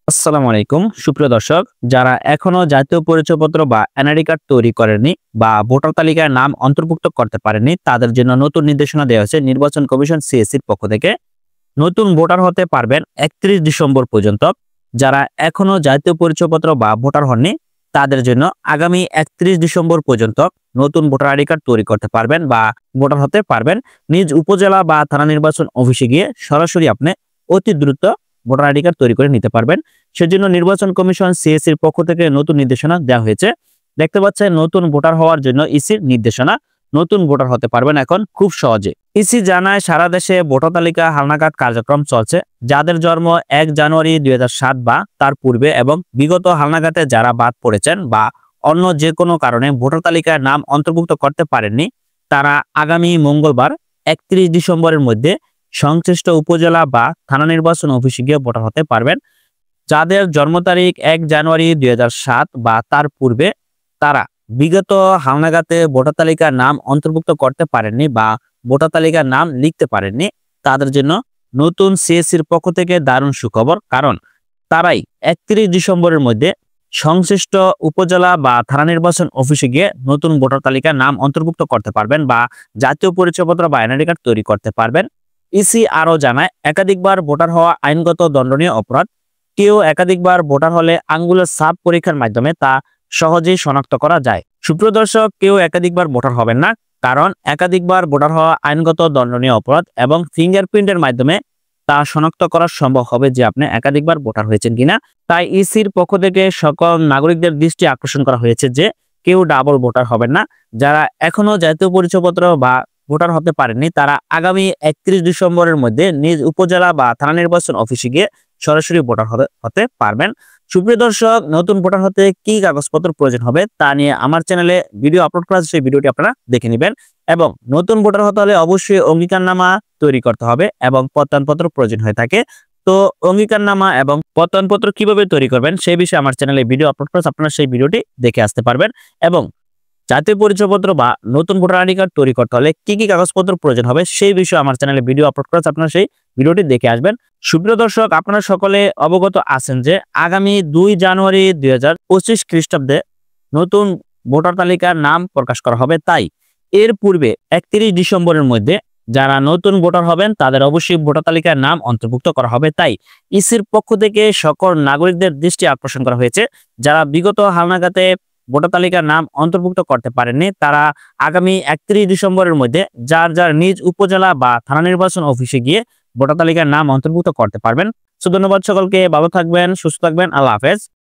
আসসালামু আলাইকুম সুপ্রিয় দর্শক, যারা এখনো জাতীয় পরিচয়পত্র বা এনআইডি কার্ড তৈরি করেননি বা ভোটার তালিকায় নাম অন্তর্ভুক্ত করতে পারেননি, তাদের জন্য নতুন নির্দেশনা দেওয়া হয়েছে নির্বাচন কমিশন সিএসসির পক্ষ থেকে। নতুন ভোটার হতে পারবেন 31 ডিসেম্বর পর্যন্ত। যারা এখনো জাতীয় পরিচয়পত্র বা ভোটার হননি, তাদের জন্য আগামী 31 ডিসেম্বর পর্যন্ত নতুন ভোটার আইডি কার্ড তৈরি করতে পারবেন বা ভোটার হতে পারবেন। নিজ উপজেলা বা থানা নির্বাচন অফিসে গিয়ে সরাসরি আপনি অতি দ্রুত ভোটার আইডি কার্ড তৈরি করে নিতে পারবেন। সেজন্য নির্বাচন কমিশন সিএসসির পক্ষ থেকে নতুন নির্দেশনা দেওয়া হয়েছে। দেখতে পাচ্ছেন নতুন ভোটার হওয়ার জন্য ইসির নির্দেশনা। নতুন ভোটার হতে পারবেন এখন খুব সহজে। ইসি জানায় সারা দেশে ভোটার তালিকা হালনাগাদ কার্যক্রম চলছে। যাদের জন্ম 1 জানুয়ারি 2007 বা তার পূর্বে এবং বিগত হালনাগাদে যারা বাদ পড়েছেন বা অন্য যে কোনো কারণে ভোটার তালিকায় নাম অন্তর্ভুক্ত করতে পারেননি, তারা আগামী মঙ্গলবার 31 ডিসেম্বরের মধ্যে সংশ্লিষ্ট উপজেলা বা থানা নির্বাচন অফিসে গিয়ে ভোটার হতে পারবেন। যাদের জন্ম তারিখ 1 জানুয়ারি 2007 বা তার পূর্বে, তারা বিগত হালনাগাদে ভোটার তালিকার নাম অন্তর্ভুক্ত করতে পারেননি বা ভোটার তালিকার নাম লিখতে পারেননি, তাদের জন্য নতুন সিএসসির পক্ষ থেকে দারুণ সুখবর। কারণ তারাই 31 ডিসেম্বরের মধ্যে সংশ্লিষ্ট উপজেলা বা থানা নির্বাচন অফিসে গিয়ে নতুন ভোটার তালিকার নাম অন্তর্ভুক্ত করতে পারবেন বা জাতীয় পরিচয়পত্র বা এনআইডি কার্ড তৈরি করতে পারবেন। ইসি আরও জানায়, একাধিকবার ভোটার হওয়া আইনগত দণ্ডনীয় অপরাধ। কেউ একাধিকবার ভোটার হলে আঙ্গুলের ছাপ পরীক্ষার মাধ্যমে তা সহজেই শনাক্ত করা যায়। সুপ্রিয় দর্শক, কেউ একাধিকবার ভোটার হবেন না, কারণ একাধিকবার ভোটার হওয়া আইনগত দণ্ডনীয় অপরাধ এবং ফিঙ্গারপ্রিন্টের মাধ্যমে তা শনাক্ত করা সম্ভব হবে যে আপনি একাধিকবার ভোটার হয়েছেন কিনা। তাই ইসির পক্ষ থেকে সকল নাগরিকদের দৃষ্টি আকর্ষণ করা হয়েছে যে কেউ ডাবল ভোটার হবেন না। যারা এখনো জাতীয় পরিচয়পত্র বা ভোটার হতে পারেননি, তারা আগামী 31 ডিসেম্বরের মধ্যে নিজ উপজেলা বা থানা নির্বাচন অফিসে গিয়ে সরাসরি ভোটার হতে পারবেন। সুপ্রিয় দর্শক, নতুন ভোটার হতে কি কাগজপত্র প্রয়োজন হবে তা নিয়ে আমার চ্যানেলে ভিডিও আপলোড করা আছে, সেই ভিডিওটি আপনারা দেখে নেবেন। এবং নতুন ভোটার হতে হলে অবশ্যই অঙ্গীকারনামা তৈরি করতে হবে এবং প্রত্যয়নপত্র প্রয়োজন হয়ে থাকে। তো অঙ্গীকারনামা এবং প্রত্যয়নপত্র কিভাবে তৈরি করবেন সেই বিষয়ে আমার চ্যানেলে ভিডিও আপলোড করা আছে, আপনারা সেই ভিডিওটি দেখে আসতে পারবেন। এবং জাতীয় পরিচয়পত্র বা নতুন ভোটার আইডি কার্ড তৈরি করতে হলে কি কি কাগজপত্র প্রয়োজন হবে সেই বিষয়ে আমার চ্যানেলে ভিডিও আপলোড করা আছে, আপনারা সেই ভিডিওটি দেখে আসবেন। সুপ্রিয় দর্শক, আপনারা সকলে অবগত আছেন যে আগামী 2 জানুয়ারি 2025 খ্রিস্টাব্দে নতুন ভোটার তালিকার নাম প্রকাশ করা হবে। তাই এর পূর্বে 31 ডিসেম্বরের মধ্যে যারা নতুন ভোটার হবেন তাদের অবশ্যই ভোটার তালিকার নাম অন্তর্ভুক্ত করা হবে। তাই ইসির পক্ষ থেকে সকল নাগরিকদের দৃষ্টি আকর্ষণ করা হয়েছে, যারা বিগত হালনাগাদে ভোটার তালিকার নাম অন্তর্ভুক্ত করতে পারেননি, তারা আগামী 31 ডিসেম্বরের মধ্যে যার যার নিজ উপজেলা বা থানা নির্বাচন অফিসে গিয়ে ভোটার তালিকার নাম অন্তর্ভুক্ত করতে পারবেন। ধন্যবাদ সকলকে, ভালো থাকবেন, সুস্থ থাকবেন, আল্লাহ হাফেজ।